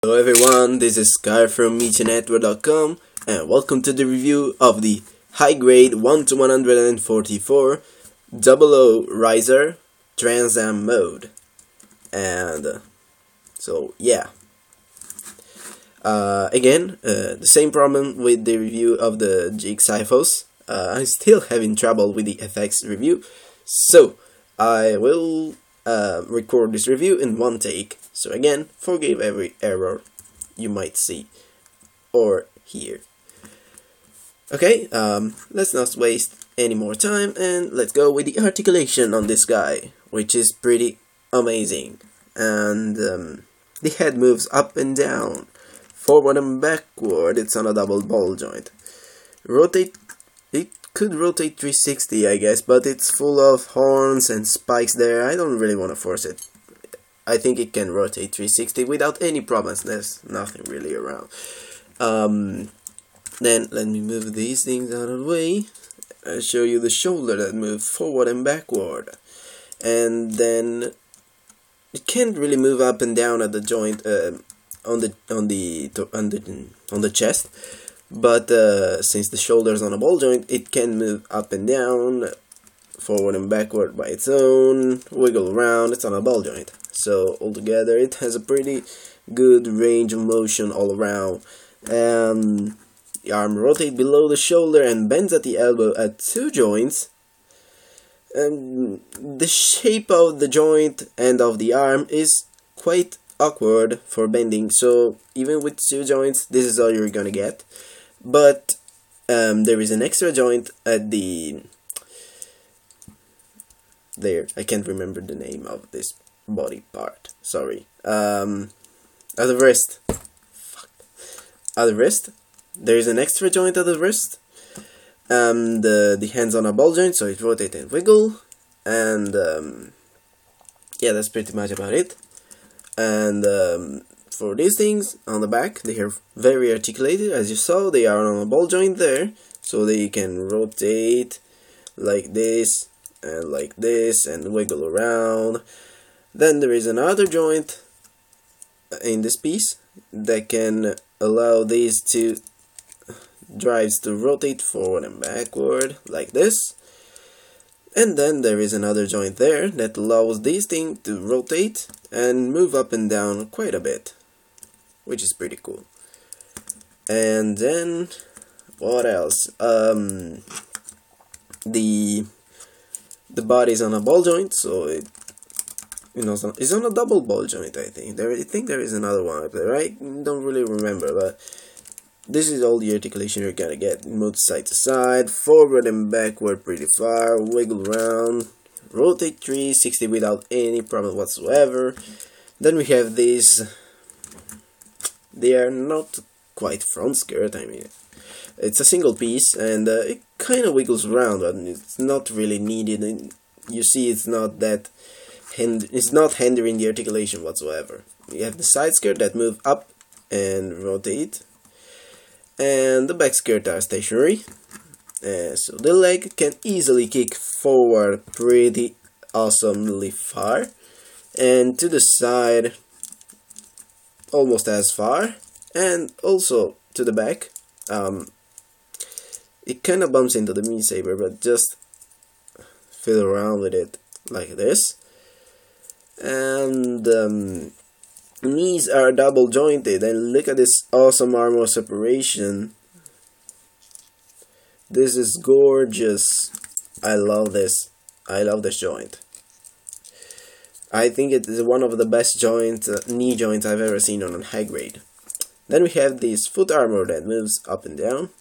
Hello everyone, this is Sky from MECHANETWORK.com and welcome to the review of the high grade 1-144 00 Riser Trans Am mode. And so yeah, again, the same problem with the review of the Jig Cyphos. I'm still having trouble with the FX review, so I will record this review in one take. So again, forgive every error you might see or hear. Okay, let's not waste any more time and let's go with the articulation on this guy, which is pretty amazing. And the head moves up and down, forward and backward. It's on a double ball joint. It could rotate 360, I guess, but it's full of horns and spikes there. I don't really want to force it. I think it can rotate 360 without any problems. There's nothing really around. Then let me move these things out of the way. I'll show you the shoulder that moves forward and backward. And then it can't really move up and down at the joint on the chest. But since the shoulder's on a ball joint, it can move up and down, forward and backward by its own, wiggle around. It's on a ball joint. So altogether it has a pretty good range of motion all around. The arm rotates below the shoulder and bends at the elbow at two joints. The shape of the joint and of the arm is quite awkward for bending, so even with two joints this is all you're gonna get. But there is an extra joint at the... there, I can't remember the name of this body part, sorry. At the wrist. Fuck. At the wrist, there is an extra joint at the wrist. The hand's on a ball joint, so it rotates and wiggle. And yeah, that's pretty much about it. And for these things on the back, they are very articulated. As you saw, they are on a ball joint there, so they can rotate like this and wiggle around. Then there is another joint in this piece that can allow these two drives to rotate forward and backward like this. And then there is another joint there that allows these things to rotate and move up and down quite a bit, which is pretty cool. And then what else? The body's on a ball joint, so it it's on a double ball joint. I think there is another one up there. I don't really remember, but this is all the articulation you're gonna get. Move side to side, forward and backward pretty far, wiggle around, rotate 360 without any problem whatsoever. Then we have these. They are not quite front skirt. I mean, it's a single piece and it kind of wiggles around, but it's not really needed. And you see, it's not that. It's not hindering the articulation whatsoever. You have the side skirt that move up and rotate, and the back skirt are stationary. So the leg can easily kick forward pretty awesomely far, and to the side almost as far, and also to the back. It kind of bumps into the meat saber, but just fiddle around with it like this. And knees are double jointed, and look at this awesome armor separation. This is gorgeous. I love this. I love this joint. I think it is one of the best knee joints I've ever seen on a high grade. Then we have this foot armor that moves up and down.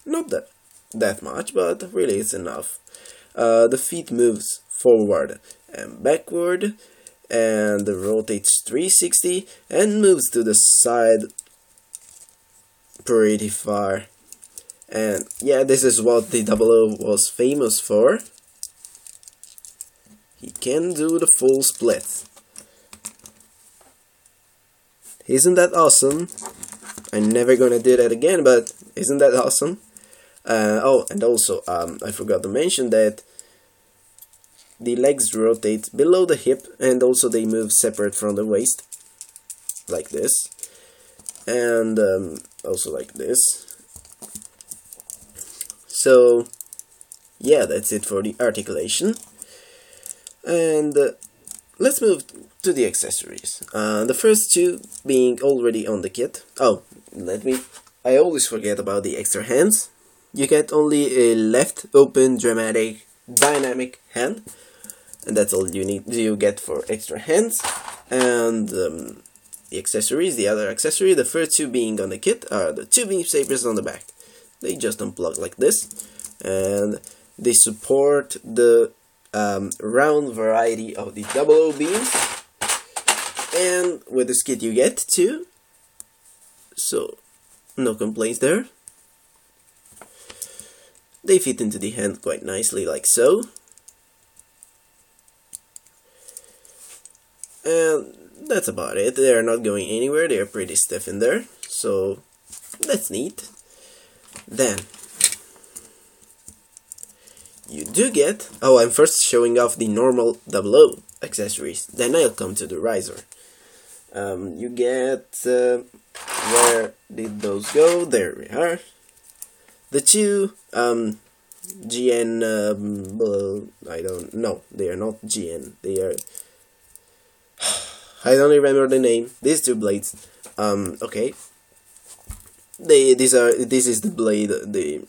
Not that much, but really it's enough. The feet moves forward and backward, and rotates 360 and moves to the side pretty far. And yeah, this is what the 00 was famous for. He can do the full split. Isn't that awesome? I'm never gonna do that again, but isn't that awesome? Oh, and also I forgot to mention that the legs rotate below the hip, and also they move separate from the waist, like this. and also like this. So yeah, that's it for the articulation, and let's move to the accessories. The first two being already on the kit. Oh, I always forget about the extra hands. You get only a left open dramatic dynamic hand, and that's all you get for extra hands. And the accessories, the other accessory, the first two being on the kit are the two beam sabers on the back. They just unplug like this, and they support the round variety of the 00 beams. And with this kit you get two, so no complaints there. They fit into the hand quite nicely, like so. And that's about it. They're not going anywhere, they're pretty stiff in there, so that's neat. Then you do get... Oh, I'm first showing off the normal 00 accessories, then I'll come to the riser. You get... where did those go? There we are. The two GN, I don't know, they are not GN, they are, I don't remember the name. These two blades, okay, this is the blade, the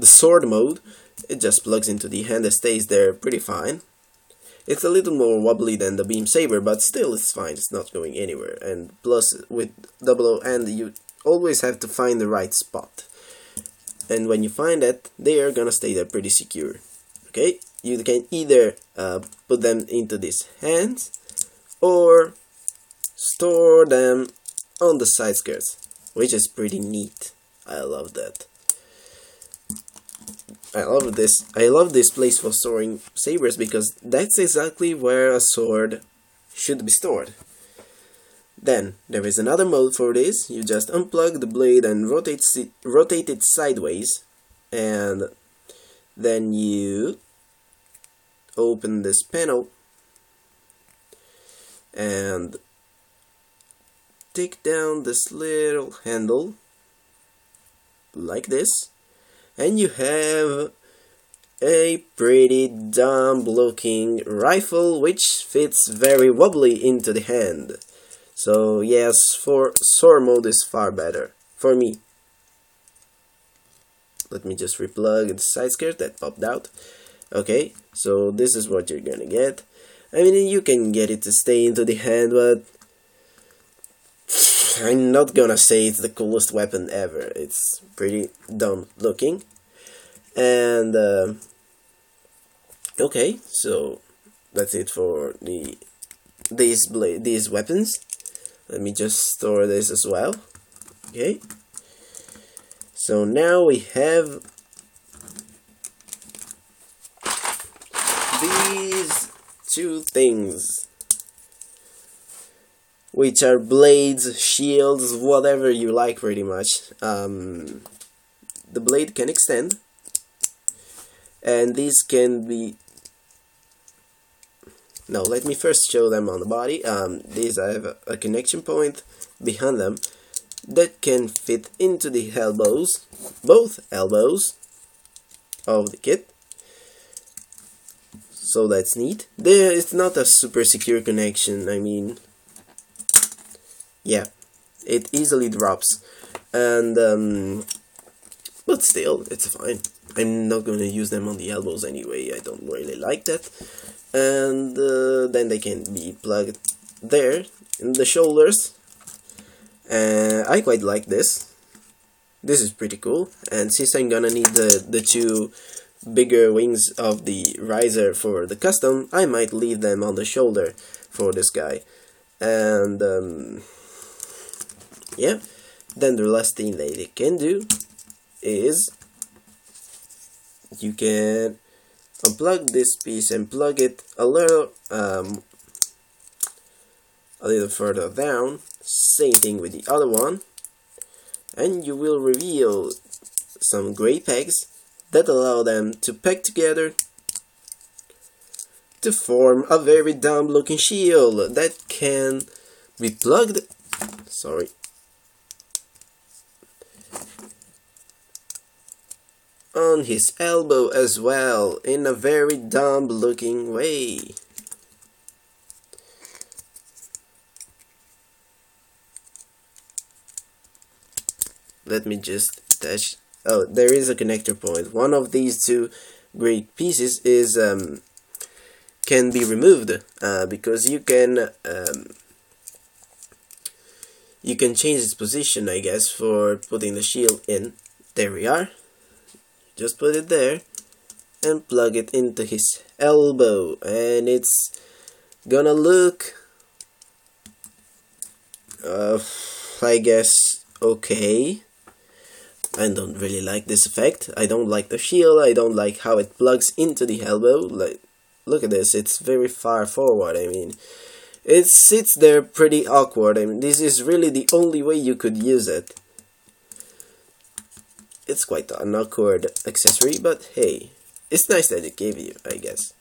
sword mode. It just plugs into the hand and stays there pretty fine. It's a little more wobbly than the beam saber, but still it's fine, it's not going anywhere. And plus with 00 and you always have to find the right spot. And when you find that, they are gonna stay there pretty secure. Okay, you can either put them into these hands or store them on the side skirts, which is pretty neat. I love that. I love this place for storing sabers, because that's exactly where a sword should be stored. Then there is another mode for this. You just unplug the blade and rotate it sideways, and then you open this panel and take down this little handle like this, and you have a pretty dumb looking rifle which fits very wobbly into the hand. So yes, for sword mode is far better for me. Let me just replug the side skirt that popped out. Okay, so this is what you're gonna get. I mean, you can get it to stay into the hand, but I'm not gonna say it's the coolest weapon ever. It's pretty dumb looking. And okay, so that's it for these weapons. Let me just store this as well. Okay, so now we have these two things, which are blades, shields, whatever you like pretty much. The blade can extend, and these can be... No, let me first show them on the body. These have a connection point behind them that can fit into the elbows, both elbows of the kit. So that's neat. It's not a super secure connection, I mean, yeah, it easily drops, and but still, it's fine. I'm not going to use them on the elbows anyway, I don't really like that. And then they can be plugged there in the shoulders. I quite like this. This is pretty cool, and since I'm gonna need the two bigger wings of the riser for the custom, I might leave them on the shoulder for this guy. And yeah, then the last thing that you can do is you can unplug this piece and plug it a little further down. Same thing with the other one, and you will reveal some gray pegs that allow them to peg together to form a very dumb looking shield that can be plugged on his elbow as well, in a very dumb looking way. Let me just attach. Oh, there is a connector point. One of these two great pieces is can be removed because you can change its position, I guess, for putting the shield in. There we are. Just put it there and plug it into his elbow, and it's gonna look I guess okay. I don't really like this effect. I don't like the shield. I don't like how it plugs into the elbow. Like, look at this. It's very far forward. I mean, it sits there pretty awkward. I mean, this is really the only way you could use it. It's quite an awkward accessory, but hey, it's nice that it gave you, I guess.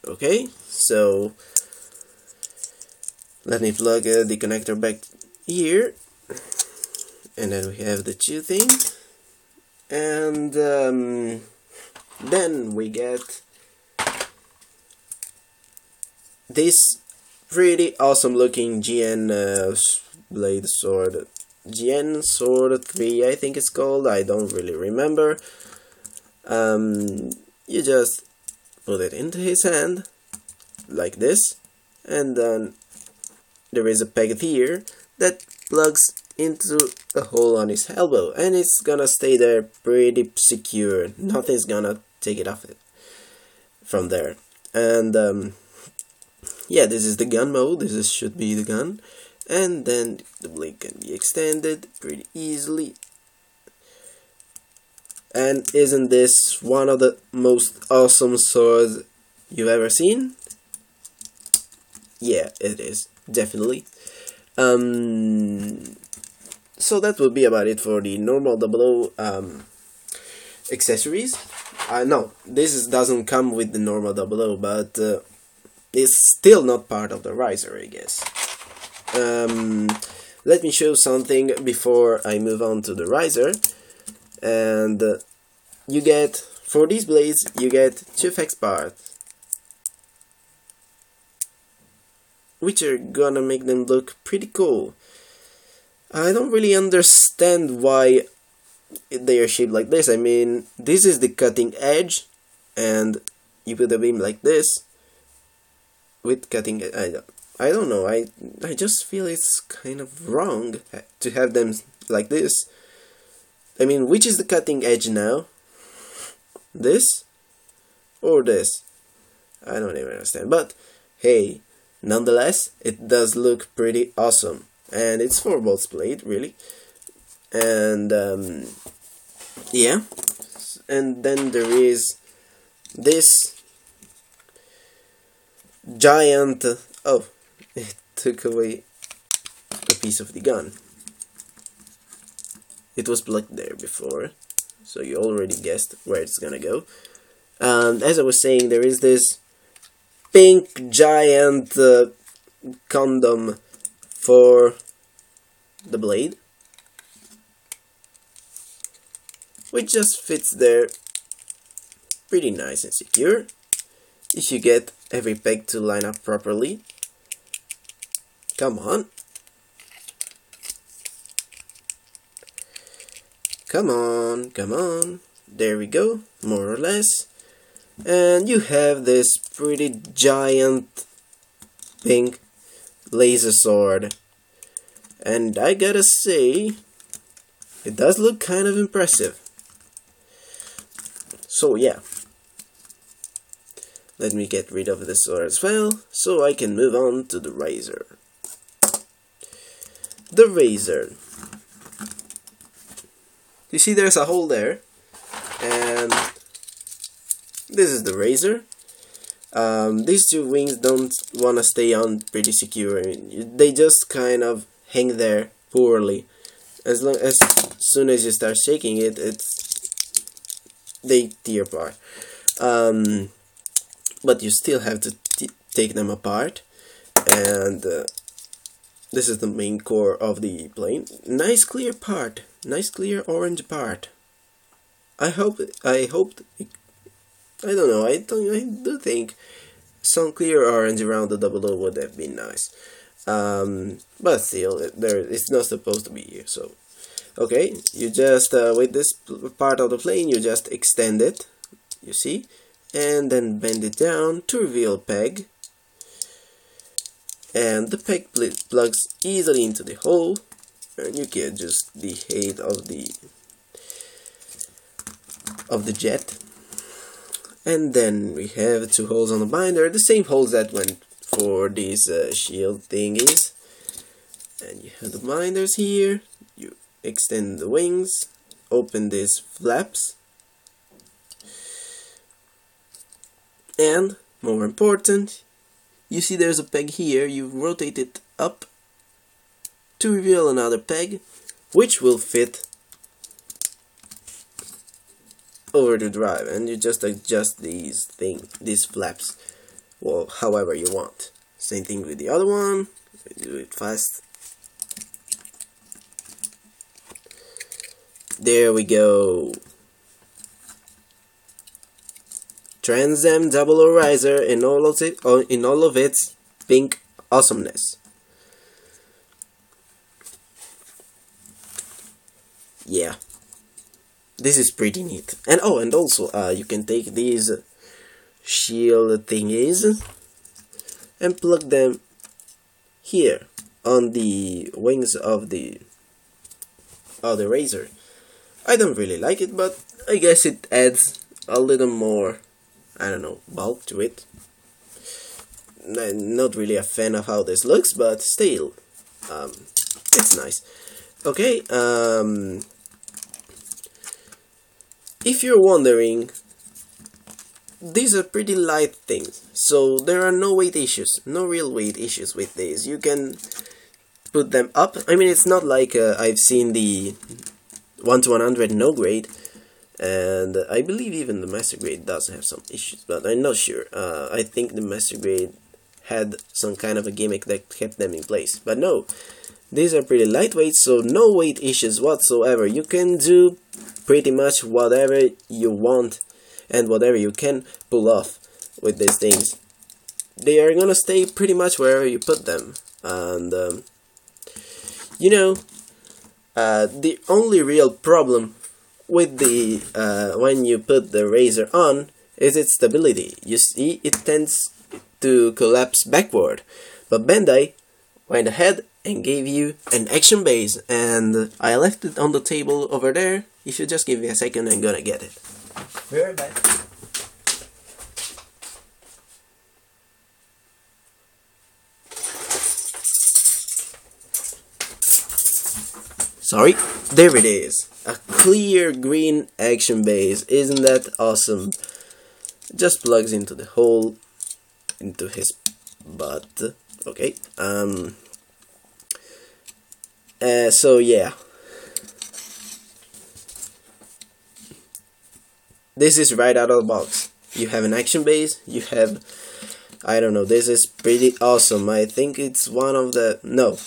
Okay, so let me plug the connector back here. And then we have the two things, and then we get this pretty awesome looking GN blade sword. GN sword 3, I think it's called. I don't really remember. You just put it into his hand like this, and then there is a peg here that plugs into a hole on his elbow, and it's gonna stay there pretty secure. Nothing's gonna take it off it from there. And yeah, this is the gun mode. This should be the gun, and then the blade can be extended pretty easily. And isn't this one of the most awesome swords you've ever seen? Yeah, it is, definitely. So that will be about it for the normal 00 accessories. No, this doesn't come with the normal 00, but it's still not part of the riser, I guess. Let me show something before I move on to the riser. And you get, for these blades, you get 2 effects parts, which are gonna make them look pretty cool. I don't really understand why they are shaped like this. I mean, this is the cutting edge, and you put a beam like this with cutting edge. I don't know, I just feel it's kind of wrong to have them like this. I mean, which is the cutting edge now? This or this? I don't even understand, but hey, nonetheless, it does look pretty awesome. And it's 4 volts blade, really. And yeah, and then there is this giant, oh, it took away a piece of the gun. It was plugged there before, so you already guessed where it's gonna go. As I was saying, there is this pink giant condom for the blade, which just fits there pretty nice and secure if you get every peg to line up properly. Come on. Come on, come on. There we go, more or less. And you have this pretty giant pink laser sword. And I gotta say, it does look kind of impressive. So yeah, let me get rid of the sword as well, so I can move on to the razor. The razor. You see there's a hole there, and this is the razor. These two wings don't want to stay on pretty secure. I mean, they just kind of hang there poorly. As soon as you start shaking it, they tear apart. But you still have to take them apart, and this is the main core of the plane. Nice clear part, nice clear orange part. I hoped, I don't know, I do think some clear orange around the double O would have been nice. But still, it's not supposed to be here, so. Okay, you just, with this part of the plane, you just extend it, you see, and then bend it down to reveal peg. And the peg plugs easily into the hole, and you can adjust the height of the jet. And then we have two holes on the binder, the same holes that went for these shield thingies. And you have the binders here. You extend the wings, open these flaps, and more important, you see there's a peg here. You rotate it up to reveal another peg, which will fit over the drive, and you just adjust these flaps, well, however you want. Same thing with the other one. Do it fast. There we go. Trans Am Double O Riser in all of its pink awesomeness. Yeah, this is pretty neat. And oh, and also you can take these shield thingies and plug them here on the wings of the Razor. I don't really like it, but I guess it adds a little more, I don't know, bulk to it. I'm not really a fan of how this looks, but still, it's nice. Okay, if you're wondering, these are pretty light things, so there are no weight issues, no real weight issues with these. You can put them up. I mean, it's not like I've seen the 1 to 100 no grade, and I believe even the master grade does have some issues, but I'm not sure. I think the master grade had some kind of a gimmick that kept them in place, but no, these are pretty lightweight, so no weight issues whatsoever. You can do pretty much whatever you want and whatever you can pull off with these things. They are gonna stay pretty much wherever you put them, and you know, the only real problem with the when you put the Razor on is its stability. You see, it tends to collapse backward, but Bandai went ahead and gave you an action base, and I left it on the table over there. If you just give me a second, I'm gonna get it. Be right back. Sorry, there it is. A clear green action base. Isn't that awesome? Just plugs into the hole, into his butt. Okay. So yeah. This is right out of the box. You have an action base, you have, I don't know, this is pretty awesome. I think it's one of the, no.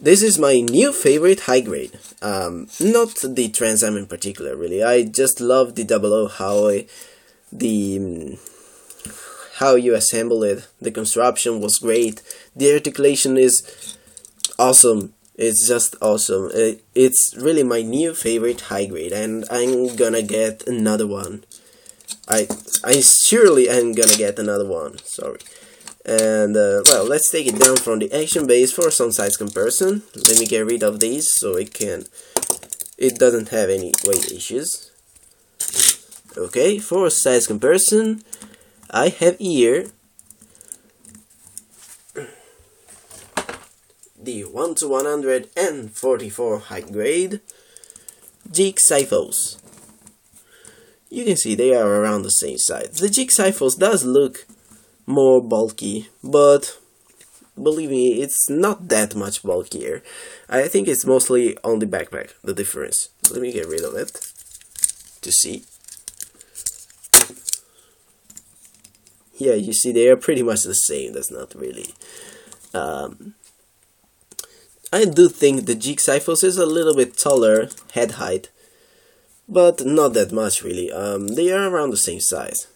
This is my new favorite high grade. Not the Trans Am in particular, really. I just love the 00, how you assemble it. The construction was great. The articulation is awesome. It's just awesome. It's really my new favorite high grade, and I'm gonna get another one. I surely am gonna get another one. Sorry. And well, let's take it down from the action base for some size comparison. Let me get rid of these so it doesn't have any weight issues. Okay, for size comparison, I have here the 1 to 144 high grade Jig Cyphos. You can see they are around the same size. The Jig Cyphos does look more bulky, but believe me, it's not that much bulkier. I think it's mostly on the backpack, the difference. Let me get rid of it to see. Yeah, you see they are pretty much the same. That's not really I do think the Jig Cyphos is a little bit taller head height but not that much really. They are around the same size.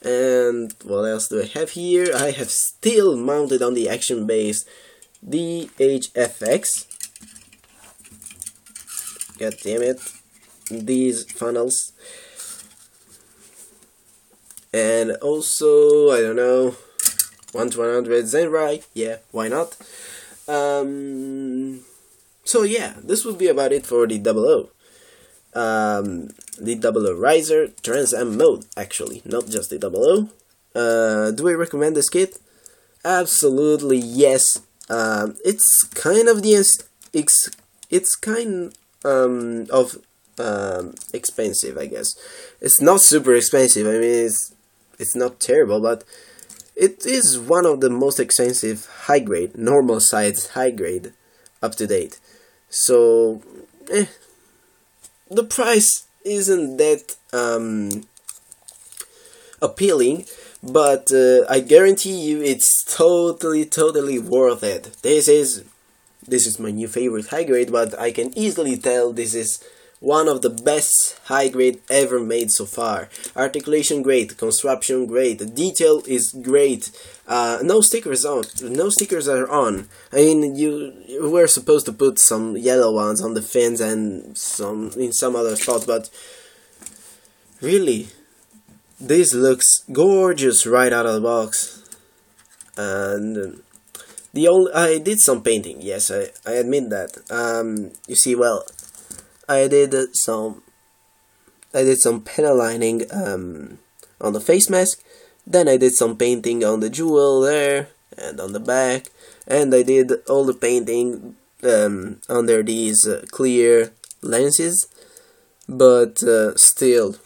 And what else do I have here? I have still mounted on the action base DHFX. God damn it, these funnels. And also, I don't know, 1-100 Zenrai, yeah, why not? So yeah, this would be about it for the 00. The 00 Riser Trans Am mode, actually, not just the 00. Do I recommend this kit? Absolutely yes. It's kind of expensive, I guess. It's not super expensive. I mean, it's not terrible, but it is one of the most expensive high grade, normal size high grade, up to date. So, the price isn't that appealing, but I guarantee you it's totally worth it. This is my new favorite high grade, but I can easily tell this is one of the best high grade ever made so far. Articulation great, construction great, detail is great. No stickers are on. I mean, you were supposed to put some yellow ones on the fins and some in some other spots, but really, this looks gorgeous right out of the box. And I did some painting. Yes, I admit that. You see, well, I did some panel lining on the face mask. Then I did some painting on the jewel there and on the back, and I did all the painting under these clear lenses. But still,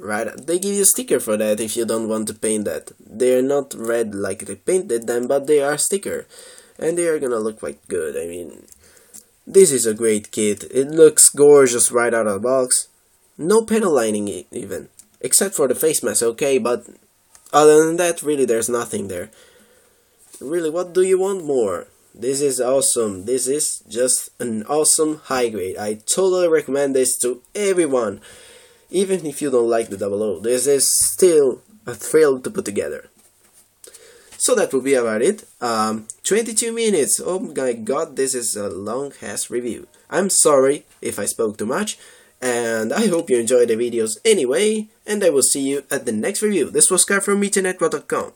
right? They give you a sticker for that if you don't want to paint that. They're not red like they painted them, but they are sticker, and they are gonna look quite good. I mean, this is a great kit. It looks gorgeous right out of the box. No panel lining even, except for the face mask, okay, but other than that, really there's nothing there. Really, what do you want more? This is awesome. This is just an awesome high grade. I totally recommend this to everyone. Even if you don't like the 00, this is still a thrill to put together. So that will be about it. 22 minutes. Oh my god, this is a long-ass review. I'm sorry if I spoke too much, and I hope you enjoyed the videos anyway, and I will see you at the next review. This was Scar from MECHANETWORK.com.